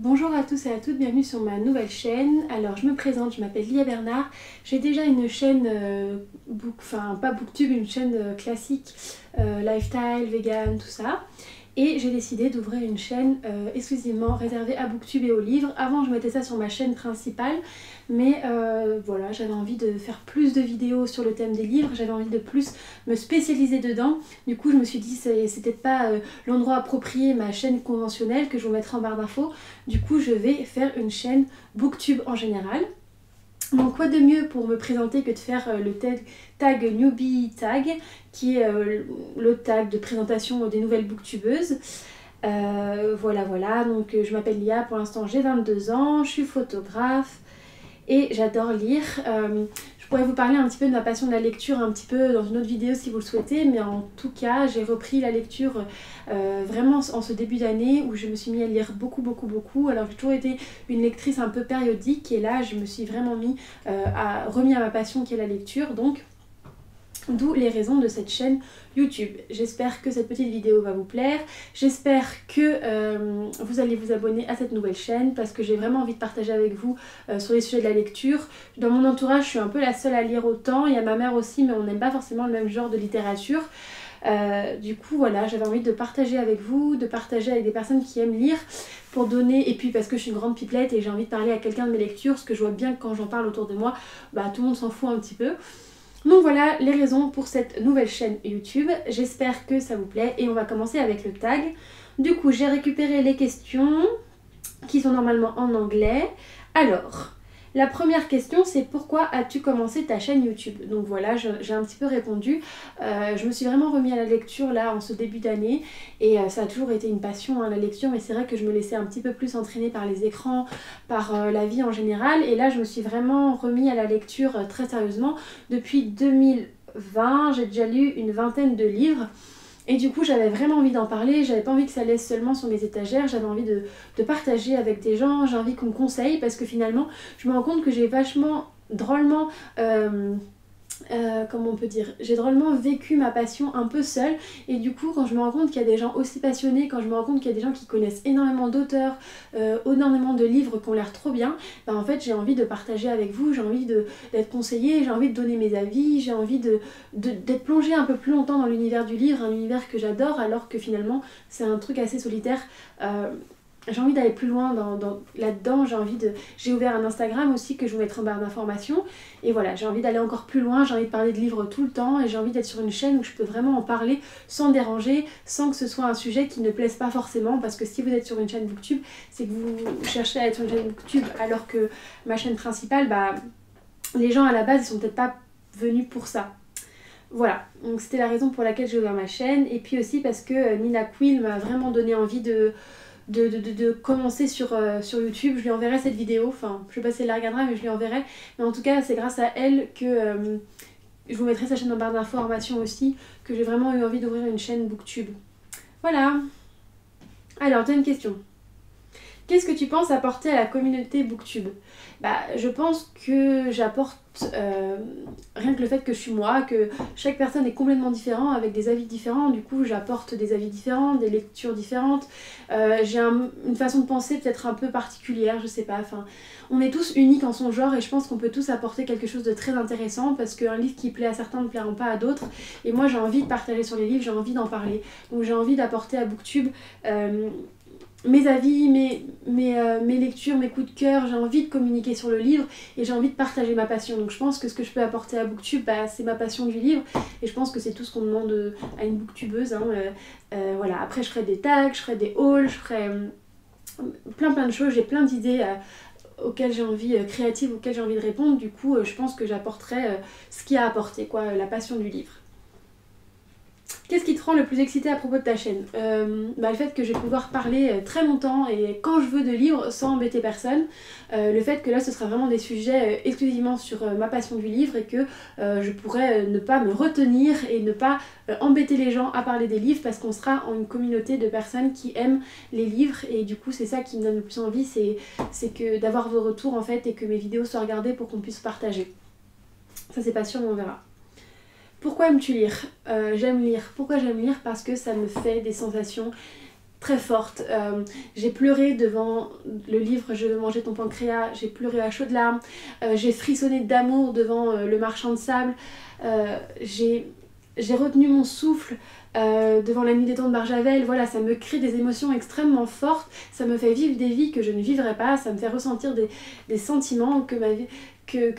Bonjour à tous et à toutes, bienvenue sur ma nouvelle chaîne. Alors je me présente, je m'appelle Lia Bernard. J'ai déjà une chaîne, pas booktube, une chaîne classique, lifestyle, vegan, tout ça. Et j'ai décidé d'ouvrir une chaîne exclusivement réservée à booktube et aux livres. Avant je mettais ça sur ma chaîne principale, mais voilà, j'avais envie de faire plus de vidéos sur le thème des livres, j'avais envie de plus me spécialiser dedans. Du coup je me suis dit c'est peut-être pas l'endroit approprié, ma chaîne conventionnelle que je vous mettrai en barre d'infos. Du coup je vais faire une chaîne booktube en général. Donc quoi de mieux pour me présenter que de faire le tag newbie tag, qui est le tag de présentation des nouvelles booktubeuses. Voilà, donc je m'appelle Lia, pour l'instant j'ai 22 ans, je suis photographe et j'adore lire. Je pourrais vous parler un petit peu de ma passion de la lecture un petit peu dans une autre vidéo si vous le souhaitez, mais en tout cas j'ai repris la lecture vraiment en ce début d'année où je me suis mis à lire beaucoup. Alors j'ai toujours été une lectrice un peu périodique et là je me suis vraiment remis à ma passion qui est la lecture, donc d'où les raisons de cette chaîne YouTube. J'espère que cette petite vidéo va vous plaire, j'espère que vous allez vous abonner à cette nouvelle chaîne parce que j'ai vraiment envie de partager avec vous sur les sujets de la lecture. Dans mon entourage je suis un peu la seule à lire autant, il y a ma mère aussi mais on n'aime pas forcément le même genre de littérature. Du coup voilà, j'avais envie de partager avec vous, de partager avec des personnes qui aiment lire pour donner, et puis parce que je suis une grande pipelette et j'ai envie de parler à quelqu'un de mes lectures, ce que je vois bien que quand j'en parle autour de moi, tout le monde s'en fout un petit peu. Donc voilà les raisons pour cette nouvelle chaîne YouTube, j'espère que ça vous plaît et on va commencer avec le tag. Du coup j'ai récupéré les questions qui sont normalement en anglais. Alors, la première question c'est pourquoi as-tu commencé ta chaîne YouTube? Donc voilà, j'ai un petit peu répondu. Je me suis vraiment remis à la lecture là en ce début d'année et ça a toujours été une passion la lecture, mais c'est vrai que je me laissais un petit peu plus entraîner par les écrans, par la vie en général, et là je me suis vraiment remis à la lecture très sérieusement. Depuis 2020, j'ai déjà lu une vingtaine de livres. Et du coup j'avais vraiment envie d'en parler, j'avais pas envie que ça laisse seulement sur mes étagères, j'avais envie de partager avec des gens, j'ai envie qu'on me conseille parce que finalement je me rends compte que j'ai vachement drôlement comment on peut dire, j'ai drôlement vécu ma passion un peu seule, et du coup quand je me rends compte qu'il y a des gens aussi passionnés, quand je me rends compte qu'il y a des gens qui connaissent énormément d'auteurs, énormément de livres qui ont l'air trop bien, en fait j'ai envie de partager avec vous, j'ai envie d'être conseillée, j'ai envie de donner mes avis, j'ai envie d'être plongée un peu plus longtemps dans l'univers du livre, un univers que j'adore alors que finalement c'est un truc assez solitaire. J'ai envie d'aller plus loin là-dedans, j'ai ouvert un Instagram aussi que je vous mettrai en barre d'informations. Et voilà, j'ai envie d'aller encore plus loin, j'ai envie de parler de livres tout le temps et j'ai envie d'être sur une chaîne où je peux vraiment en parler sans déranger, sans que ce soit un sujet qui ne plaise pas forcément. Parce que si vous êtes sur une chaîne booktube, c'est que vous cherchez à être sur une chaîne booktube alors que ma chaîne principale, les gens à la base ils sont peut-être pas venus pour ça. Voilà, donc c'était la raison pour laquelle j'ai ouvert ma chaîne. Et puis aussi parce que Nina Quill m'a vraiment donné envie de commencer sur YouTube. Je lui enverrai cette vidéo, enfin je sais pas si elle la regardera mais je lui enverrai, mais en tout cas c'est grâce à elle que je vous mettrai sa chaîne en barre d'informations aussi, que j'ai vraiment eu envie d'ouvrir une chaîne booktube. Voilà. Alors deuxième question, qu'est-ce que tu penses apporter à la communauté booktube? Je pense que j'apporte rien que le fait que je suis moi, que chaque personne est complètement différente avec des avis différents, du coup j'apporte des avis différents, des lectures différentes, j'ai une façon de penser peut-être un peu particulière, je sais pas, on est tous uniques en son genre et je pense qu'on peut tous apporter quelque chose de très intéressant parce qu'un livre qui plaît à certains ne plaira pas à d'autres, et moi j'ai envie de partager sur les livres, j'ai envie d'en parler, donc j'ai envie d'apporter à booktube mes avis, mes lectures, mes coups de cœur, j'ai envie de communiquer sur le livre et j'ai envie de partager ma passion. Donc je pense que ce que je peux apporter à booktube, c'est ma passion du livre et je pense que c'est tout ce qu'on demande à une booktubeuse. Voilà. Après je ferai des tags, je ferai des hauls, je ferai plein de choses, j'ai plein d'idées auxquelles j'ai envie, créatives auxquelles j'ai envie de répondre. Du coup je pense que j'apporterai ce qu'il y a à apporter, la passion du livre. Qu'est-ce qui te rend le plus excité à propos de ta chaîne? Le fait que je vais pouvoir parler très longtemps et quand je veux de livres sans embêter personne. Le fait que là ce sera vraiment des sujets exclusivement sur ma passion du livre et que je pourrai ne pas me retenir et ne pas embêter les gens à parler des livres parce qu'on sera en une communauté de personnes qui aiment les livres, et du coup c'est ça qui me donne le plus envie, c'est que d'avoir vos retours en fait et que mes vidéos soient regardées pour qu'on puisse partager. Ça c'est pas sûr mais on verra. Pourquoi aimes-tu lire? J'aime lire. Pourquoi j'aime lire? Parce que ça me fait des sensations très forte. J'ai pleuré devant le livre Je veux manger ton pancréas, j'ai pleuré à chaudes larmes, j'ai frissonné d'amour devant Le marchand de sable, j'ai retenu mon souffle devant La nuit des temps de Barjavel. Voilà, ça me crée des émotions extrêmement fortes, ça me fait vivre des vies que je ne vivrais pas, ça me fait ressentir des sentiments que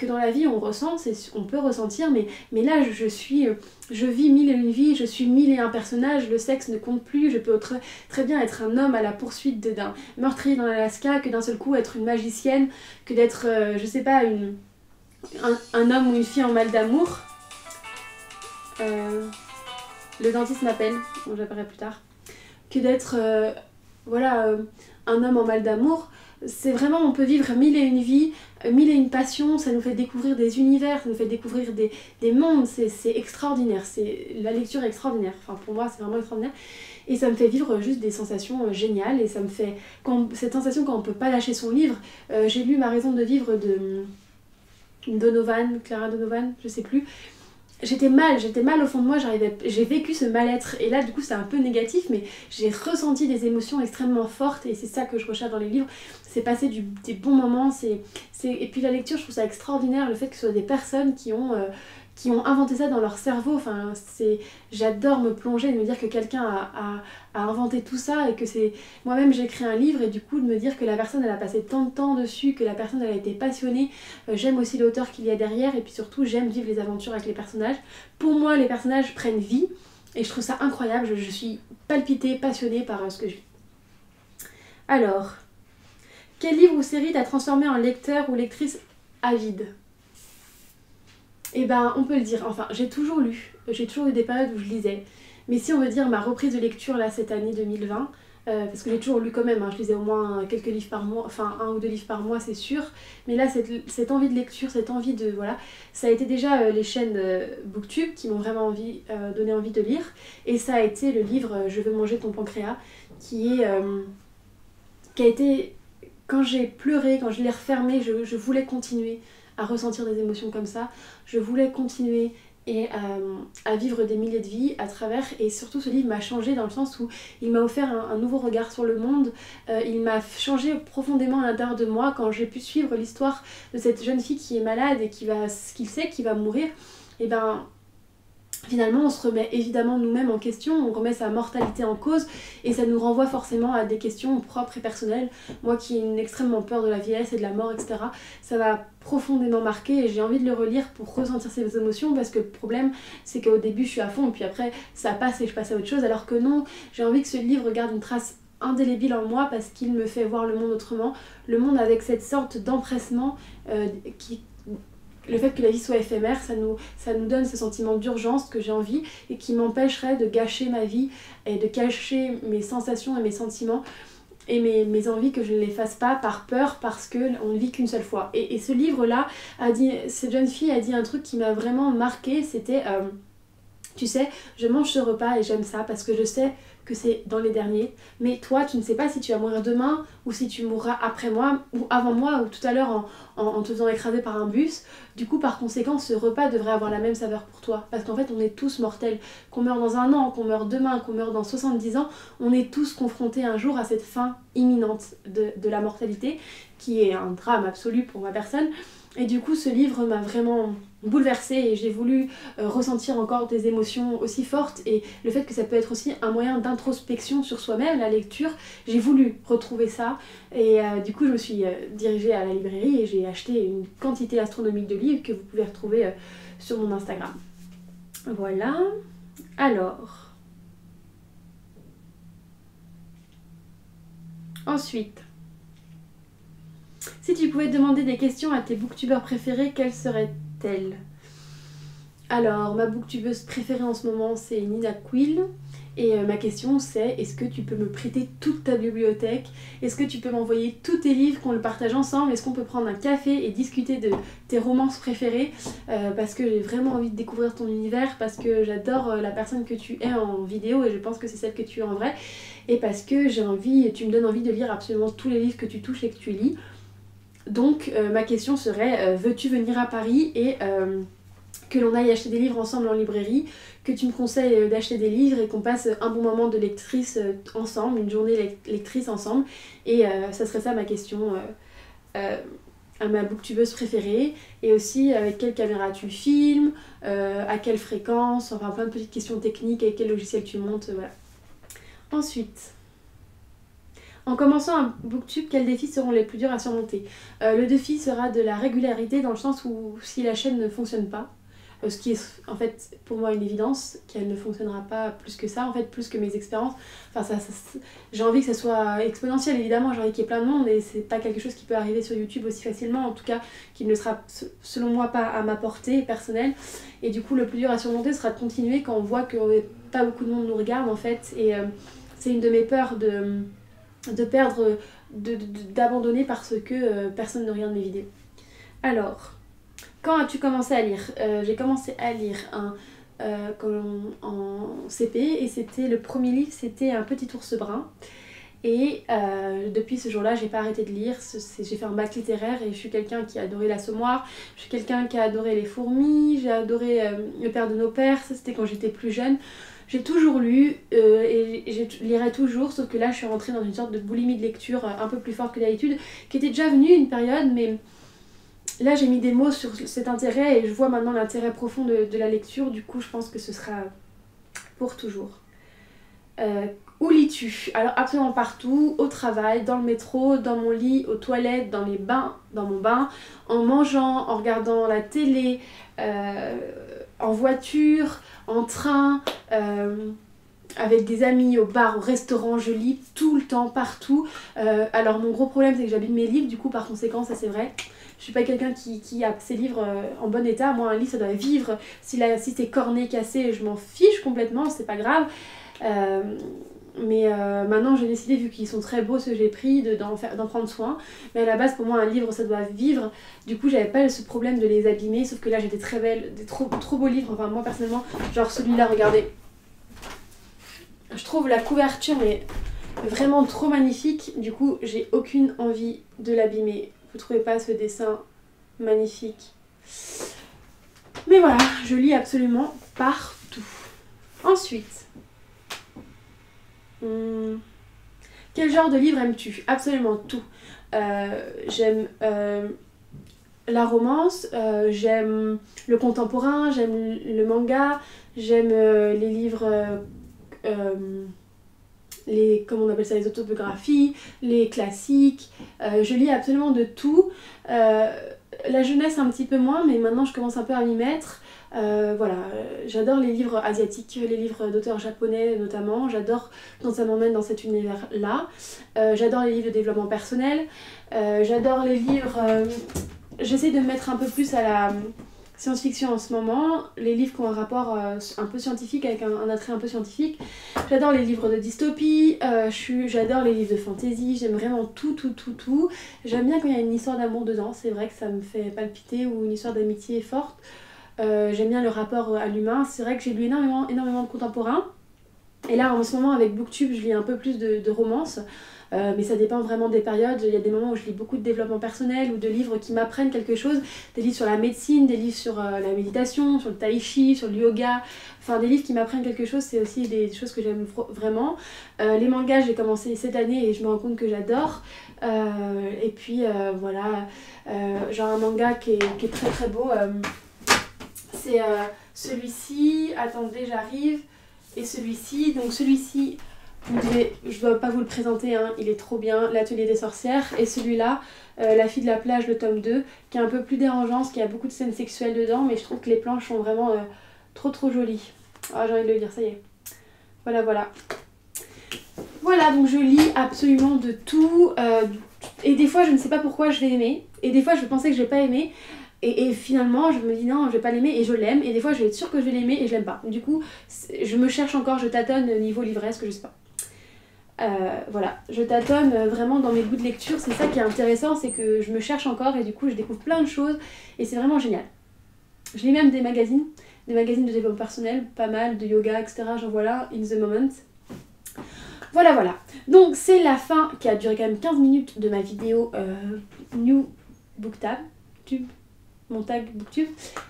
dans la vie on ressent, on peut ressentir, mais là je vis mille et une vies, je suis mille et un personnages, le sexe ne compte plus, je peux très bien être un homme à la poursuite d'un meurtrier dans l'Alaska, que d'un seul coup être une magicienne, que d'être, je sais pas, un homme ou une fille en mal d'amour. Le dentiste m'appelle, bon, j'appellerai plus tard. Que d'être un homme en mal d'amour. C'est vraiment, on peut vivre mille et une vies, mille et une passions, ça nous fait découvrir des univers, ça nous fait découvrir des mondes, c'est extraordinaire, la lecture est extraordinaire, enfin pour moi c'est vraiment extraordinaire. Et ça me fait vivre juste des sensations géniales, et ça me fait, cette sensation quand on peut pas lâcher son livre, j'ai lu Ma raison de vivre de Clara Donovan, je sais plus. J'étais mal au fond de moi, j'ai vécu ce mal-être, et là du coup c'est un peu négatif, mais j'ai ressenti des émotions extrêmement fortes, et c'est ça que je recherche dans les livres, c'est passer des bons moments, et puis la lecture, je trouve ça extraordinaire, le fait que ce soit des personnes qui ont inventé ça dans leur cerveau, enfin j'adore me plonger et me dire que quelqu'un a inventé tout ça, et que c'est... Moi-même j'ai écrit un livre, et du coup de me dire que la personne elle a passé tant de temps dessus, que la personne elle a été passionnée, j'aime aussi l'auteur qu'il y a derrière, et puis surtout j'aime vivre les aventures avec les personnages. Pour moi les personnages prennent vie, et je trouve ça incroyable, je suis palpitée, passionnée par ce que je vis. Alors, quel livre ou série t'a transformé en lecteur ou lectrice avide ? Eh ben, on peut le dire, enfin, j'ai toujours eu des périodes où je lisais, mais si on veut dire ma reprise de lecture là cette année 2020, parce que j'ai toujours lu quand même, hein, je lisais au moins quelques livres par mois, enfin 1 ou 2 livres par mois c'est sûr, mais là cette envie de lecture, cette envie de, voilà, ça a été déjà les chaînes Booktube qui m'ont vraiment donné envie de lire, et ça a été le livre Je veux manger ton pancréas, qui a été, quand j'ai pleuré, quand je l'ai refermé, je voulais continuer à ressentir des émotions comme ça, je voulais continuer et à vivre des milliers de vies à travers, et surtout ce livre m'a changé dans le sens où il m'a offert un nouveau regard sur le monde, il m'a changé profondément à l'intérieur de moi quand j'ai pu suivre l'histoire de cette jeune fille qui est malade et qui sait qu'il va mourir, et ben finalement on se remet évidemment nous-mêmes en question, on remet sa mortalité en cause, et ça nous renvoie forcément à des questions propres et personnelles. Moi qui ai une extrêmement peur de la vieillesse et de la mort, etc., ça m'a profondément marqué, et j'ai envie de le relire pour ressentir ces émotions, parce que le problème c'est qu'au début je suis à fond et puis après ça passe et je passe à autre chose, alors que non, j'ai envie que ce livre garde une trace indélébile en moi, parce qu'il me fait voir le monde autrement, le monde avec cette sorte d'empressement le fait que la vie soit éphémère, ça nous donne ce sentiment d'urgence que j'ai envie, et qui m'empêcherait de gâcher ma vie et de cacher mes sensations et mes sentiments et mes envies, que je ne les fasse pas par peur, parce qu'on ne vit qu'une seule fois. Et ce livre-là, cette jeune fille a dit un truc qui m'a vraiment marqué, c'était tu sais, je mange ce repas et j'aime ça parce que je sais que c'est dans les derniers, mais toi tu ne sais pas si tu vas mourir demain, ou si tu mourras après moi ou avant moi, ou tout à l'heure en te faisant écraser par un bus. Du coup par conséquent ce repas devrait avoir la même saveur pour toi, parce qu'en fait on est tous mortels, qu'on meurt dans 1 an, qu'on meurt demain, qu'on meurt dans 70 ans, on est tous confrontés un jour à cette fin imminente de la mortalité, qui est un drame absolu pour ma personne. Et du coup ce livre m'a vraiment bouleversée, et j'ai voulu ressentir encore des émotions aussi fortes, et le fait que ça peut être aussi un moyen d'introspection sur soi-même, la lecture, j'ai voulu retrouver ça, et du coup je me suis dirigée à la librairie et j'ai acheté une quantité astronomique de livres que vous pouvez retrouver sur mon Instagram. Voilà, alors ensuite, si tu pouvais demander des questions à tes booktubeurs préférés, quelles seraient-elles ? Alors, ma booktubeuse préférée en ce moment, c'est Nina Quill. Et ma question c'est, est-ce que tu peux me prêter toute ta bibliothèque ? Est-ce que tu peux m'envoyer tous tes livres, qu'on le partage ensemble ? Est-ce qu'on peut prendre un café et discuter de tes romances préférées ? Parce que j'ai vraiment envie de découvrir ton univers, parce que j'adore la personne que tu es en vidéo, et je pense que c'est celle que tu es en vrai. Et parce que tu me donnes envie de lire absolument tous les livres que tu touches et que tu lis. Donc ma question serait, veux-tu venir à Paris, et que l'on aille acheter des livres ensemble en librairie, que tu me conseilles d'acheter des livres et qu'on passe un bon moment de lectrice ensemble, une journée lectrice ensemble. Et ça serait ça ma question à ma booktubeuse préférée. Et aussi avec quelle caméra tu filmes, à quelle fréquence, enfin plein de petites questions techniques, avec quel logiciel tu montes, voilà. Ensuite, en commençant un booktube, quels défis seront les plus durs à surmonter? Le défi sera de la régularité dans le sens où si la chaîne ne fonctionne pas, ce qui est en fait pour moi une évidence, qu'elle ne fonctionnera pas plus que ça, en fait plus que mes expériences. Enfin j'ai envie que ça soit exponentiel évidemment, j'ai envie qu'il y ait plein de monde et c'est pas quelque chose qui peut arriver sur YouTube aussi facilement, en tout cas qui ne sera selon moi pas à ma portée personnelle. Et du coup le plus dur à surmonter sera de continuer quand on voit que pas beaucoup de monde nous regarde en fait, et c'est une de mes peurs de perdre, d'abandonner parce que personne ne regarde mes vidéos. Alors, quand as-tu commencé à lire? J'ai commencé à lire en CP et c'était le premier livre, c'était Un petit ours brun. Et depuis ce jour-là, j'ai pas arrêté de lire. J'ai fait un bac littéraire et je suis quelqu'un qui a adoré l'Assommoir, je suis quelqu'un qui a adoré Les Fourmis, j'ai adoré Le Père de nos pères, ça c'était quand j'étais plus jeune. J'ai toujours lu et je lirai toujours, sauf que là je suis rentrée dans une sorte de boulimie de lecture un peu plus forte que d'habitude, qui était déjà venue une période, mais là j'ai mis des mots sur cet intérêt et je vois maintenant l'intérêt profond de la lecture, du coup je pense que ce sera pour toujours. Où lis-tu? Alors absolument partout, au travail, dans le métro, dans mon lit, aux toilettes, dans les bains, dans mon bain, en mangeant, en regardant la télé, en voiture, en train, avec des amis, au bar, au restaurant, je lis tout le temps, partout. Alors mon gros problème c'est que j'abîme mes livres, du coup par conséquent ça c'est vrai. Je suis pas quelqu'un qui a ses livres en bon état, moi un livre ça doit vivre, si c'est corné, cassé, je m'en fiche complètement, c'est pas grave. Mais maintenant j'ai décidé, vu qu'ils sont très beaux ceux que j'ai pris, d'en prendre soin. Mais à la base pour moi un livre ça doit vivre. Du coup j'avais pas ce problème de les abîmer, sauf que là j'ai des très belles, des trop beaux livres. Enfin moi personnellement, genre celui-là, regardez. Je trouve la couverture mais vraiment trop magnifique. Du coup j'ai aucune envie de l'abîmer. Vous trouvez pas ce dessin magnifique? Mais voilà, je lis absolument partout. Ensuite, quel genre de livre aimes-tu? Absolument tout. J'aime la romance, j'aime le contemporain, j'aime le manga, j'aime les livres, comment on appelle ça, les autobiographies, les classiques. Je lis absolument de tout. La jeunesse un petit peu moins, mais maintenant je commence un peu à m'y mettre. Voilà, j'adore les livres asiatiques, les livres d'auteurs japonais notamment, j'adore quand ça m'emmène dans cet univers-là. J'adore les livres de développement personnel, j'adore les livres... j'essaie de me mettre un peu plus à la science-fiction en ce moment, les livres qui ont un rapport un peu scientifique, avec un attrait un peu scientifique. J'adore les livres de dystopie, j'adore les livres de fantasy, j'aime vraiment tout. J'aime bien quand il y a une histoire d'amour dedans, c'est vrai que ça me fait palpiter, ou une histoire d'amitié forte. J'aime bien le rapport à l'humain. C'est vrai que j'ai lu énormément de contemporains. Et là en ce moment avec Booktube je lis un peu plus de romance. Mais ça dépend vraiment des périodes. Il y a des moments où je lis beaucoup de développement personnel ou de livres qui m'apprennent quelque chose, des livres sur la médecine, des livres sur la méditation, sur le tai chi, sur le yoga, enfin des livres qui m'apprennent quelque chose, c'est aussi des choses que j'aime vraiment. Les mangas j'ai commencé cette année et je me rends compte que j'adore. Et puis voilà, genre un manga qui est très très beau, c'est celui-ci, attendez j'arrive, et celui-ci, donc celui-ci, je ne dois pas vous le présenter, hein, il est trop bien, L'Atelier des sorcières, et celui-là, La fille de la plage, le tome 2, qui est un peu plus dérangeant, parce qu'il y a beaucoup de scènes sexuelles dedans, mais je trouve que les planches sont vraiment trop jolies. Ah, j'ai envie de le lire, ça y est. Voilà, donc je lis absolument de tout, et des fois je ne sais pas pourquoi je vais aimer, et des fois je pensais que je vais pas aimer, et finalement je me dis non je vais pas l'aimer et je l'aime, et des fois je vais être sûre que je vais l'aimer et je l'aime pas. Du coup je me cherche encore, je tâtonne niveau livresque, je sais pas. Voilà, je tâtonne vraiment dans mes goûts de lecture, c'est ça qui est intéressant, c'est que je me cherche encore et du coup je découvre plein de choses et c'est vraiment génial. Je lis même des magazines de développement personnel, pas mal, de yoga, etc. J'en vois là, In the Moment. Voilà. Donc c'est la fin qui a duré quand même 15 minutes de ma vidéo New Booktube. mon tag Booktube.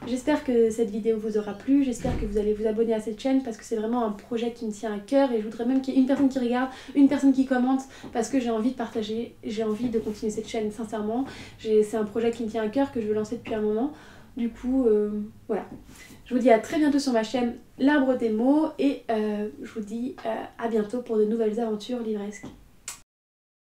J'espère que cette vidéo vous aura plu, j'espère que vous allez vous abonner à cette chaîne parce que c'est vraiment un projet qui me tient à cœur et je voudrais même qu'il y ait une personne qui regarde, une personne qui commente parce que j'ai envie de partager, j'ai envie de continuer cette chaîne sincèrement. C'est un projet qui me tient à cœur que je veux lancer depuis un moment. Du coup, voilà. Je vous dis à très bientôt sur ma chaîne L'Arbre des mots et je vous dis à bientôt pour de nouvelles aventures livresques.